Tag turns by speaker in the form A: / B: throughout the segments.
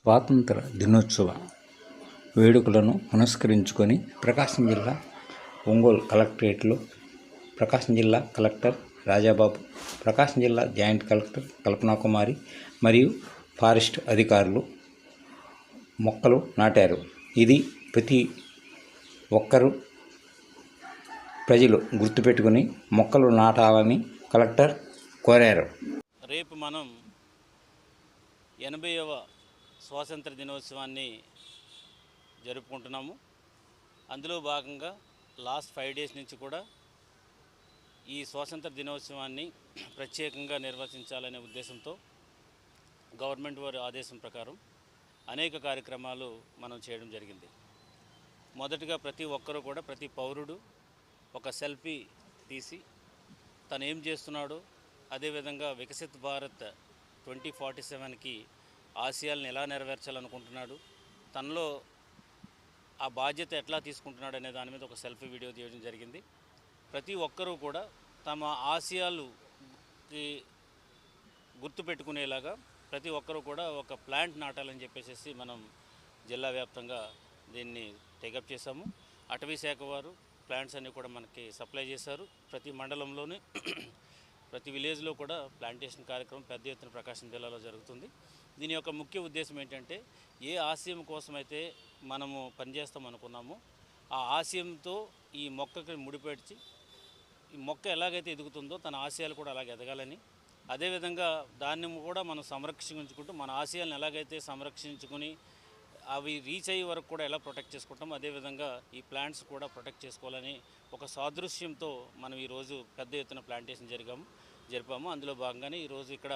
A: స్వాతంత్ర దినోత్సవ వేడుకలను పురస్కరించుకొని ప్రకాశం జిల్లా ఒంగోలు కలెక్టరేట్లో ప్రకాశం జిల్లా కలెక్టర్ రాజాబాబు, ప్రకాశం జిల్లా జాయింట్ కలెక్టర్ కల్పనా కుమారి మరియు ఫారెస్ట్ అధికారులు మొక్కలు నాటారు. ఇది ప్రతి ఒక్కరూ ప్రజలు గుర్తుపెట్టుకుని మొక్కలు నాటాలని కలెక్టర్ కోరారు.
B: రేపు మనం 80వ స్వాతంత్ర దినోత్సవాన్ని జరుపుకుంటున్నాము. అందులో భాగంగా లాస్ట్ 5 days నుంచి కూడా ఈ స్వాతంత్ర దినోత్సవాన్ని ప్రత్యేకంగా నిర్వహించాలనే ఉద్దేశంతో గవర్నమెంట్ వారి ఆదేశం ప్రకారం అనేక కార్యక్రమాలు మనం చేయడం జరిగింది. మొదటగా ప్రతి ఒక్కరూ కూడా, ప్రతి పౌరుడు ఒక సెల్ఫీ తీసి తను ఏం చేస్తున్నాడో, అదేవిధంగా వికసిత్ భారత్ 2047కి ఆశయాలను ఎలా నెరవేర్చాలనుకుంటున్నాడు, తనలో ఆ బాధ్యత ఎట్లా తీసుకుంటున్నాడు అనే దాని మీద ఒక సెల్ఫీ వీడియో తీయడం జరిగింది. ప్రతి ఒక్కరూ కూడా తమ ఆశయాలుకి గుర్తుపెట్టుకునేలాగా ప్రతి ఒక్కరూ కూడా ఒక ప్లాంట్ నాటాలని చెప్పేసి మనం జిల్లా వ్యాప్తంగా దీన్ని టేకప్ చేశాము. అటవీ శాఖ వారు ప్లాంట్స్ అన్నీ కూడా మనకి సప్లై చేశారు. ప్రతి మండలంలోని ప్రతి విలేజ్లో కూడా ప్లాంటేషన్ కార్యక్రమం పెద్ద ఎత్తున ప్రకాశం జిల్లాలో జరుగుతుంది. దీని యొక్క ముఖ్య ఉద్దేశం ఏంటంటే, ఏ ఆశయం కోసమైతే మనము పనిచేస్తాం అనుకున్నామో ఆ ఆశయంతో ఈ మొక్కకి ముడిపెట్టి ఈ మొక్క ఎలాగైతే ఎదుగుతుందో తన ఆశయాలు కూడా అలాగే ఎదగాలని, అదేవిధంగా దాన్ని కూడా మనం సంరక్షించుకుంటూ మన ఆశయాలను ఎలాగైతే సంరక్షించుకుని అవి రీచ్ అయ్యే వరకు కూడా ఎలా ప్రొటెక్ట్ చేసుకుంటాం, అదేవిధంగా ఈ ప్లాంట్స్ కూడా ప్రొటెక్ట్ చేసుకోవాలని ఒక సాదృశ్యంతో మనం ఈరోజు పెద్ద ఎత్తున ప్లాంటేషన్ జరిపాము. అందులో భాగంగానే ఈరోజు ఇక్కడ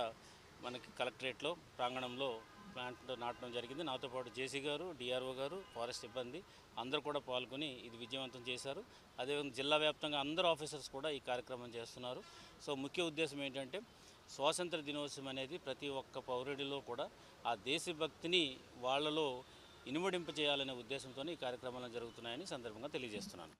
B: మనకి కలెక్టరేట్లో ప్రాంగణంలో ప్లాంట్ నాటడం జరిగింది. నాతో పాటు జేసీ గారు, డిఆర్ఓ గారు, ఫారెస్ట్ సిబ్బంది అందరూ కూడా పాల్గొని ఇది విజయవంతం చేశారు. అదేవిధంగా జిల్లా వ్యాప్తంగా అందరు ఆఫీసర్స్ కూడా ఈ కార్యక్రమం చేస్తున్నారు. సో ముఖ్య ఉద్దేశం ఏంటంటే, స్వాతంత్ర దినోత్సవం అనేది ప్రతి ఒక్క పౌరుడిలో కూడా ఆ దేశభక్తిని వాళ్ళలో ఇనుమడింప చేయాలనే ఉద్దేశంతో ఈ కార్యక్రమాలు జరుగుతున్నాయని సందర్భంగా తెలియజేస్తున్నాను.